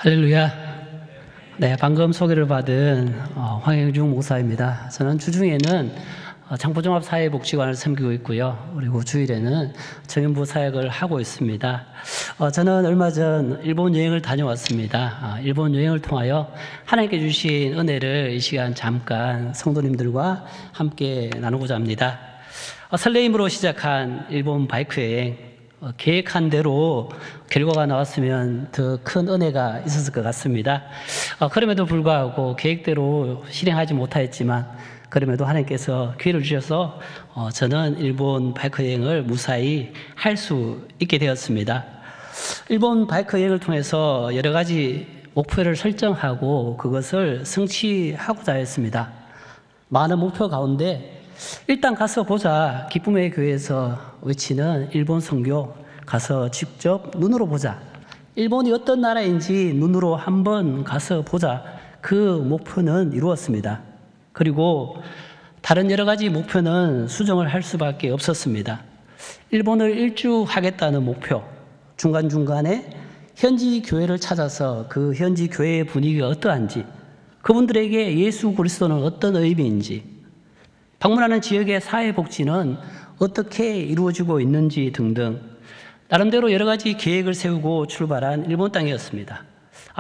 할렐루야. 네, 방금 소개를 받은 황영중 목사입니다. 저는 주중에는 장포종합사회복지관을 섬기고 있고요. 그리고 주일에는 청년부 사역을 하고 있습니다. 저는 얼마 전 일본 여행을 다녀왔습니다. 일본 여행을 통하여 하나님께 주신 은혜를 이 시간 잠깐 성도님들과 함께 나누고자 합니다. 설레임으로 시작한 일본 바이크 여행, 계획한 대로 결과가 나왔으면 더 큰 은혜가 있었을 것 같습니다. 그럼에도 불구하고 계획대로 실행하지 못하였지만 그럼에도 하나님께서 기회를 주셔서 저는 일본 바이크 여행을 무사히 할 수 있게 되었습니다. 일본 바이크 여행을 통해서 여러 가지 목표를 설정하고 그것을 성취하고자 했습니다. 많은 목표 가운데 일단 가서 보자, 기쁨의 교회에서 외치는 일본 선교, 가서 직접 눈으로 보자, 일본이 어떤 나라인지 눈으로 한번 가서 보자, 그 목표는 이루었습니다. 그리고 다른 여러 가지 목표는 수정을 할 수밖에 없었습니다. 일본을 일주하겠다는 목표, 중간중간에 현지 교회를 찾아서 그 현지 교회의 분위기가 어떠한지, 그분들에게 예수 그리스도는 어떤 의미인지, 방문하는 지역의 사회복지는 어떻게 이루어지고 있는지 등등 나름대로 여러 가지 계획을 세우고 출발한 일본 땅이었습니다.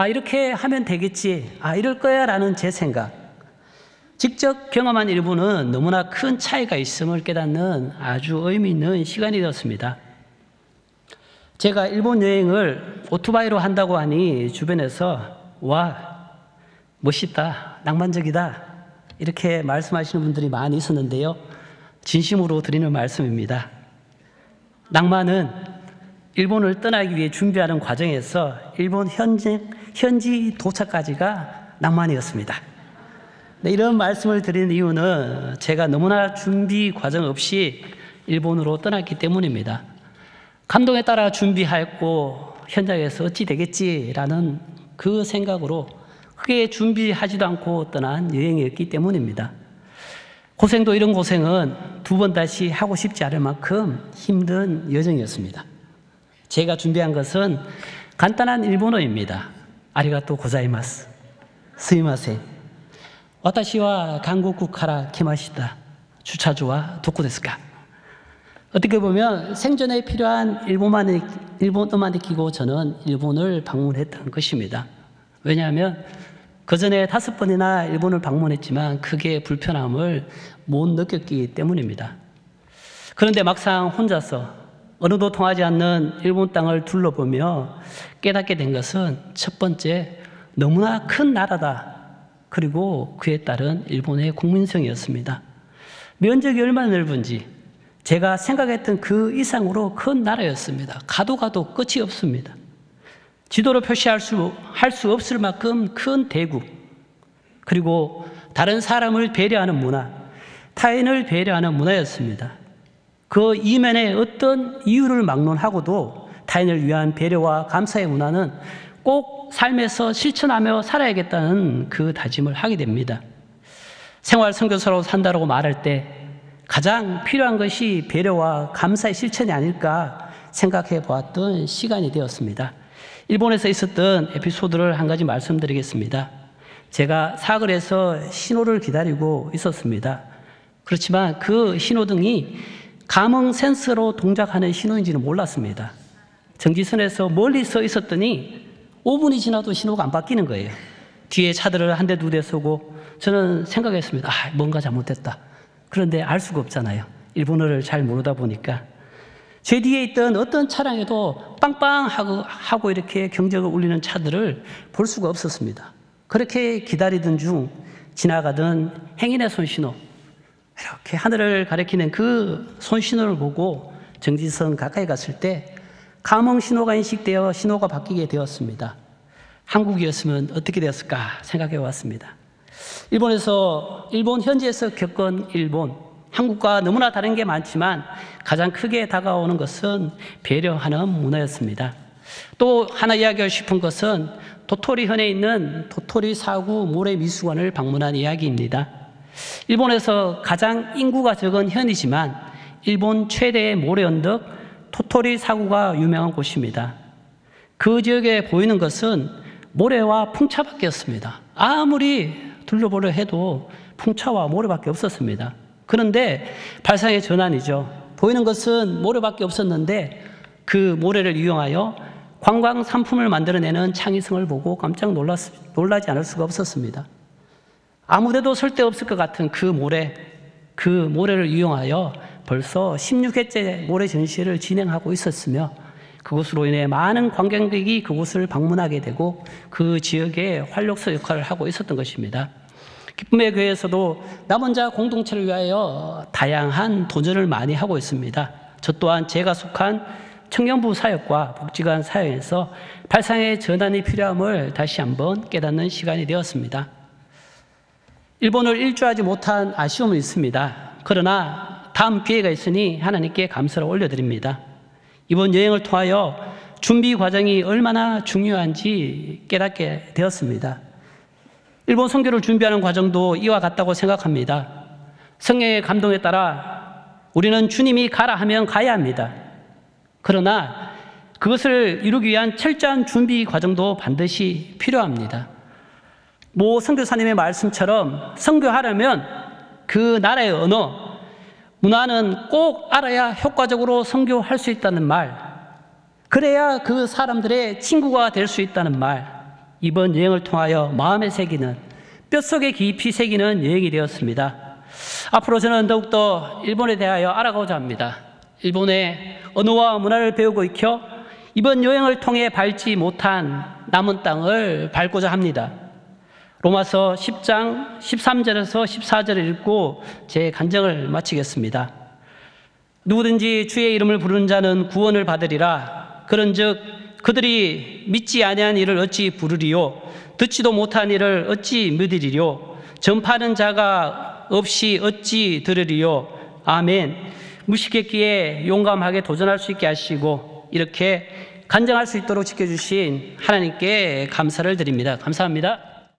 이렇게 하면 되겠지, 이럴 거야 라는 제 생각, 직접 경험한 일본은 너무나 큰 차이가 있음을 깨닫는 아주 의미 있는 시간이 되었습니다. 제가 일본 여행을 오토바이로 한다고 하니 주변에서 와, 멋있다, 낭만적이다 이렇게 말씀하시는 분들이 많이 있었는데요. 진심으로 드리는 말씀입니다. 낭만은 일본을 떠나기 위해 준비하는 과정에서 일본 현지 도착까지가 낭만이었습니다. 네, 이런 말씀을 드리는 이유는 제가 너무나 준비 과정 없이 일본으로 떠났기 때문입니다. 감동에 따라 준비하였고 현장에서 어찌 되겠지라는 그 생각으로 크게 준비하지도 않고 떠난 여행이었기 때문입니다. 고생도 이런 고생은 두 번 다시 하고 싶지 않을 만큼 힘든 여정이었습니다. 제가 준비한 것은 간단한 일본어입니다. 아리가또 고자이마스, 스미마센, 와타시와 한국국 카라 키마시다, 주차주와 도코 데스까. 어떻게 보면 생존에 필요한 일본어만 익히고 저는 일본을 방문했던 것입니다. 왜냐하면 그 전에 5번이나 일본을 방문했지만 크게 불편함을 못 느꼈기 때문입니다. 그런데 막상 혼자서 언어도 통하지 않는 일본 땅을 둘러보며 깨닫게 된 것은 첫 번째, 너무나 큰 나라다. 그리고 그에 따른 일본의 국민성이었습니다. 면적이 얼마나 넓은지 제가 생각했던 그 이상으로 큰 나라였습니다. 가도 끝이 없습니다. 지도로 표시할 수 없을 만큼 큰 대국, 그리고 다른 사람을 배려하는 문화, 타인을 배려하는 문화였습니다. 그 이면에 어떤 이유를 막론하고도 타인을 위한 배려와 감사의 문화는 꼭 삶에서 실천하며 살아야겠다는 그 다짐을 하게 됩니다. 생활 선교사로 산다고 말할 때 가장 필요한 것이 배려와 감사의 실천이 아닐까 생각해 보았던 시간이 되었습니다. 일본에서 있었던 에피소드를 한 가지 말씀드리겠습니다. 제가 사거리에서 신호를 기다리고 있었습니다. 그렇지만 그 신호등이 감응 센서로 동작하는 신호인지는 몰랐습니다. 정지선에서 멀리 서 있었더니 5분이 지나도 신호가 안 바뀌는 거예요. 뒤에 차들을 한 대, 두 대 쏘고 저는 생각했습니다. 뭔가 잘못됐다. 그런데 알 수가 없잖아요. 일본어를 잘 모르다 보니까. 제 뒤에 있던 어떤 차량에도 빵빵 하고 이렇게 경적을 울리는 차들을 볼 수가 없었습니다. 그렇게 기다리던 중 지나가던 행인의 손신호, 이렇게 하늘을 가리키는 그 손신호를 보고 정지선 가까이 갔을 때 감응 신호가 인식되어 신호가 바뀌게 되었습니다. 한국이었으면 어떻게 되었을까 생각해 봤습니다. 일본 현지에서 겪은 한국과 너무나 다른 게 많지만 가장 크게 다가오는 것은 배려하는 문화였습니다. 또 하나 이야기하고 싶은 것은 도토리현에 있는 도토리 사구 모래미술관을 방문한 이야기입니다. 일본에서 가장 인구가 적은 현이지만 일본 최대의 모래언덕 토토리 사구가 유명한 곳입니다. 그 지역에 보이는 것은 모래와 풍차밖에 없습니다. 아무리 둘러보려 해도 풍차와 모래밖에 없었습니다. 그런데 발상의 전환이죠. 보이는 것은 모래밖에 없었는데 그 모래를 이용하여 관광 상품을 만들어내는 창의성을 보고 깜짝 놀라지 않을 수가 없었습니다. 아무데도 쓸데없을 것 같은 그 모래를 이용하여 벌써 16회째 모래 전시를 진행하고 있었으며 그것으로 인해 많은 관광객이 그곳을 방문하게 되고 그 지역의 활력소 역할을 하고 있었던 것입니다. 기쁨의 교회에서도 남은 자 공동체를 위하여 다양한 도전을 많이 하고 있습니다. 저 또한 제가 속한 청년부 사역과 복지관 사역에서 발상의 전환이 필요함을 다시 한번 깨닫는 시간이 되었습니다. 일본을 일주하지 못한 아쉬움은 있습니다. 그러나 다음 기회가 있으니 하나님께 감사를 올려드립니다. 이번 여행을 통하여 준비 과정이 얼마나 중요한지 깨닫게 되었습니다. 일본 선교를 준비하는 과정도 이와 같다고 생각합니다. 성령의 감동에 따라 우리는 주님이 가라 하면 가야 합니다. 그러나 그것을 이루기 위한 철저한 준비 과정도 반드시 필요합니다. 모 선교사님의 말씀처럼 선교하려면 그 나라의 언어, 문화는 꼭 알아야 효과적으로 선교할 수 있다는 말, 그래야 그 사람들의 친구가 될 수 있다는 말, 이번 여행을 통하여 마음에 새기는, 뼛속에 깊이 새기는 여행이 되었습니다. 앞으로 저는 더욱더 일본에 대하여 알아가고자 합니다. 일본의 언어와 문화를 배우고 익혀 이번 여행을 통해 밟지 못한 남은 땅을 밟고자 합니다. 로마서 10장 13절에서 14절을 읽고 제 간증을 마치겠습니다. 누구든지 주의 이름을 부르는 자는 구원을 받으리라. 그런즉 그들이 믿지 아니한 이를 어찌 부르리요? 듣지도 못한 이를 어찌 믿으리요? 전파하는 자가 없이 어찌 들으리요? 아멘. 무식했기에 용감하게 도전할 수 있게 하시고 이렇게 간증할 수 있도록 지켜주신 하나님께 감사를 드립니다. 감사합니다.